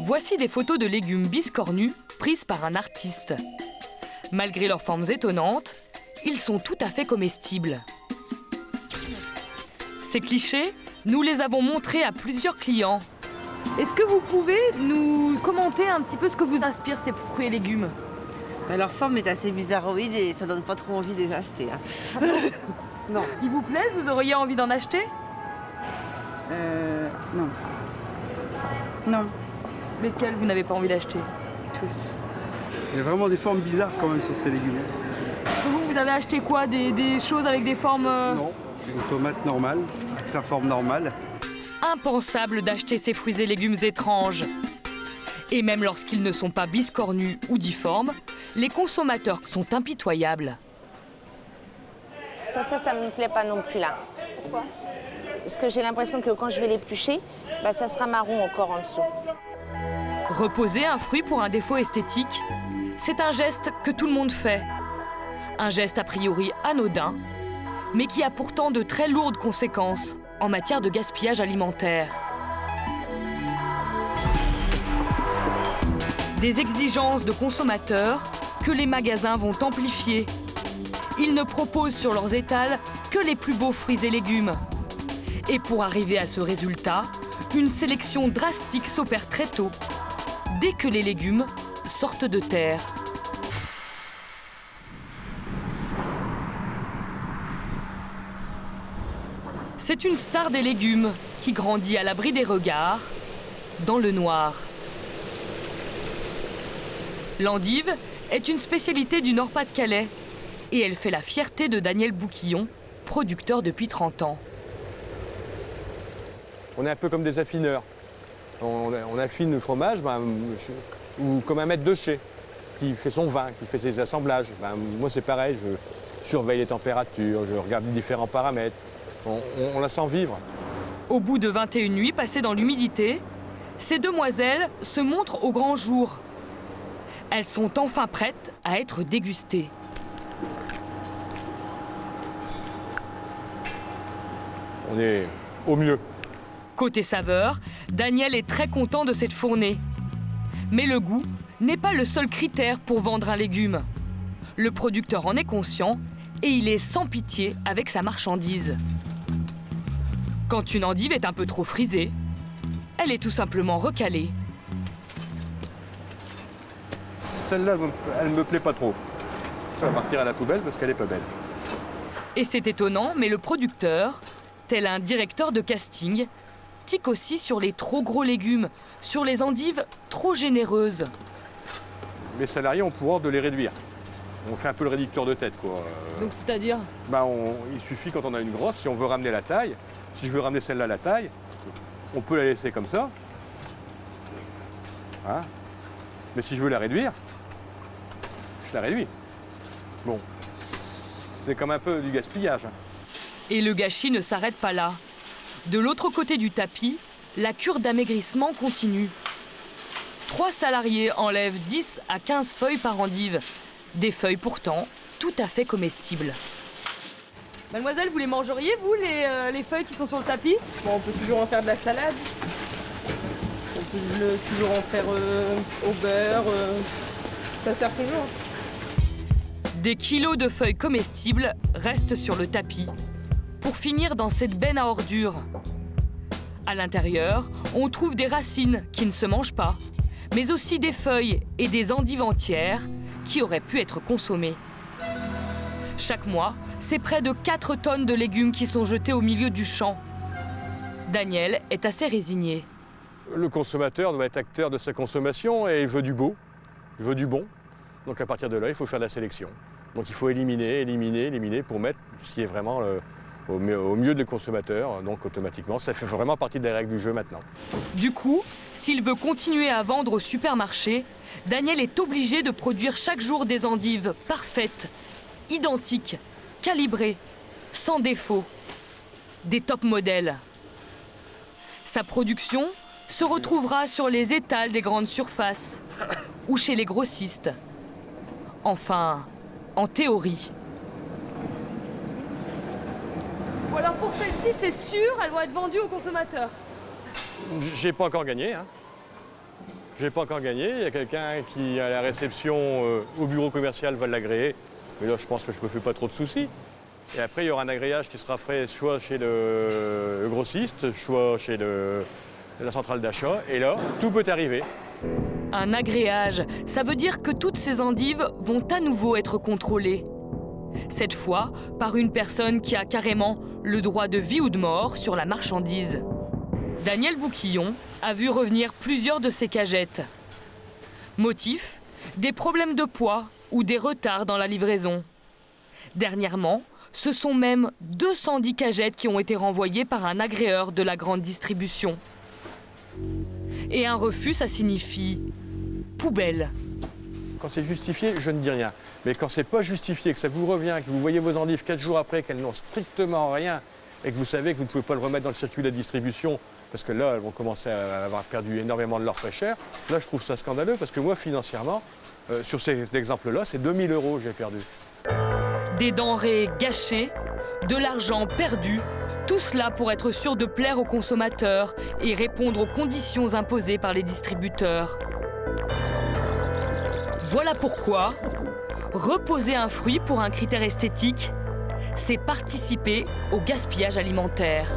Voici des photos de légumes biscornus prises par un artiste. Malgré leurs formes étonnantes, ils sont tout à fait comestibles. Ces clichés, nous les avons montrés à plusieurs clients. Est-ce que vous pouvez nous commenter un petit peu ce que vous inspirent ces fruits et légumes? Leur forme est assez bizarroïde et ça donne pas trop envie de les acheter. Hein. Non. Ils vous plaisent? Vous auriez envie d'en acheter? Non. Non. Lesquels vous n'avez pas envie d'acheter? Tous. Il y a vraiment des formes bizarres quand même sur ces légumes. Vous avez acheté quoi? Des choses avec des formes... Non, une tomate normale, avec sa forme normale. Impensable d'acheter ces fruits et légumes étranges. Et même lorsqu'ils ne sont pas biscornus ou difformes, les consommateurs sont impitoyables. Ça me plaît pas non plus là. Pourquoi? Parce que j'ai l'impression que quand je vais l'éplucher, ça sera marron encore en dessous. Reposer un fruit pour un défaut esthétique, c'est un geste que tout le monde fait. Un geste a priori anodin, mais qui a pourtant de très lourdes conséquences en matière de gaspillage alimentaire. Des exigences de consommateurs que les magasins vont amplifier. Ils ne proposent sur leurs étals que les plus beaux fruits et légumes. Et pour arriver à ce résultat, une sélection drastique s'opère très tôt, dès que les légumes sortent de terre. C'est une star des légumes qui grandit à l'abri des regards, dans le noir. L'endive est une spécialité du Nord-Pas-de-Calais et elle fait la fierté de Daniel Bouquillon, producteur depuis 30 ans. On est un peu comme des affineurs. On affine le fromage ou comme un maître de chez qui fait son vin, qui fait ses assemblages. Moi, c'est pareil, je surveille les températures, je regarde les différents paramètres. On la sent vivre. Au bout de 21 nuits passées dans l'humidité, ces demoiselles se montrent au grand jour. Elles sont enfin prêtes à être dégustées. On est au mieux. Côté saveur, Daniel est très content de cette fournée. Mais le goût n'est pas le seul critère pour vendre un légume. Le producteur en est conscient et il est sans pitié avec sa marchandise. Quand une endive est un peu trop frisée, elle est tout simplement recalée. Celle-là, elle me plaît pas trop. Ça va partir à la poubelle parce qu'elle est pas belle. Et c'est étonnant, mais le producteur, tel un directeur de casting, tique aussi sur les trop gros légumes, sur les endives trop généreuses. Les salariés ont pouvoir de les réduire. On fait un peu le réducteur de tête, quoi. Donc c'est-à-dire? Il suffit quand on a une grosse, si on veut ramener la taille, si je veux ramener celle-là la taille, on peut la laisser comme ça. Hein? Mais si je veux la réduire, je la réduis. Bon, c'est comme un peu du gaspillage. Et le gâchis ne s'arrête pas là. De l'autre côté du tapis, la cure d'amaigrissement continue. 3 salariés enlèvent 10 à 15 feuilles par endive. Des feuilles pourtant tout à fait comestibles. Mademoiselle, vous les mangeriez, vous, les feuilles qui sont sur le tapis? Bon, on peut toujours en faire de la salade. On peut toujours en faire au beurre. Ça sert toujours. Des kilos de feuilles comestibles restent sur le tapis pour finir dans cette benne à ordures. À l'intérieur, on trouve des racines qui ne se mangent pas, mais aussi des feuilles et des endives entières qui auraient pu être consommées. Chaque mois, c'est près de 4 tonnes de légumes qui sont jetés au milieu du champ. Daniel est assez résigné. Le consommateur doit être acteur de sa consommation et il veut du beau, il veut du bon. Donc à partir de là, il faut faire de la sélection. Donc il faut éliminer pour mettre ce qui est vraiment au mieux des consommateurs. Donc automatiquement, ça fait vraiment partie des règles du jeu maintenant. Du coup, s'il veut continuer à vendre au supermarché, Daniel est obligé de produire chaque jour des endives parfaites, identiques, calibrées, sans défaut. Des top modèles. Sa production se retrouvera sur les étals des grandes surfaces ou chez les grossistes. Enfin, en théorie. Bon, alors pour celle-ci, c'est sûr, elle doit être vendue aux consommateurs. J'ai pas encore gagné, hein. Je n'ai pas encore gagné. Il y a quelqu'un qui, à la réception au bureau commercial, va l'agréer. Mais là, je pense que je ne me fais pas trop de soucis. Et après, il y aura un agréage qui sera fait soit chez le grossiste, soit chez la centrale d'achat. Et là, tout peut arriver. Un agréage, ça veut dire que toutes ces endives vont à nouveau être contrôlées. Cette fois, par une personne qui a carrément le droit de vie ou de mort sur la marchandise. Daniel Bouquillon a vu revenir plusieurs de ces cagettes. Motif, des problèmes de poids ou des retards dans la livraison. Dernièrement, ce sont même 210 cagettes qui ont été renvoyées par un agréeur de la grande distribution. Et un refus, ça signifie poubelle. Quand c'est justifié, je ne dis rien. Mais quand c'est pas justifié, que ça vous revient, que vous voyez vos endives 4 jours après, qu'elles n'ont strictement rien, et que vous savez que vous ne pouvez pas le remettre dans le circuit de la distribution, parce que là, elles vont commencer à avoir perdu énormément de leur fraîcheur, là, je trouve ça scandaleux, parce que moi, financièrement, sur ces exemples-là, c'est 2 000 € que j'ai perdu. Des denrées gâchées, de l'argent perdu, tout cela pour être sûr de plaire aux consommateurs et répondre aux conditions imposées par les distributeurs. Voilà pourquoi reposer un fruit pour un critère esthétique, c'est participer au gaspillage alimentaire.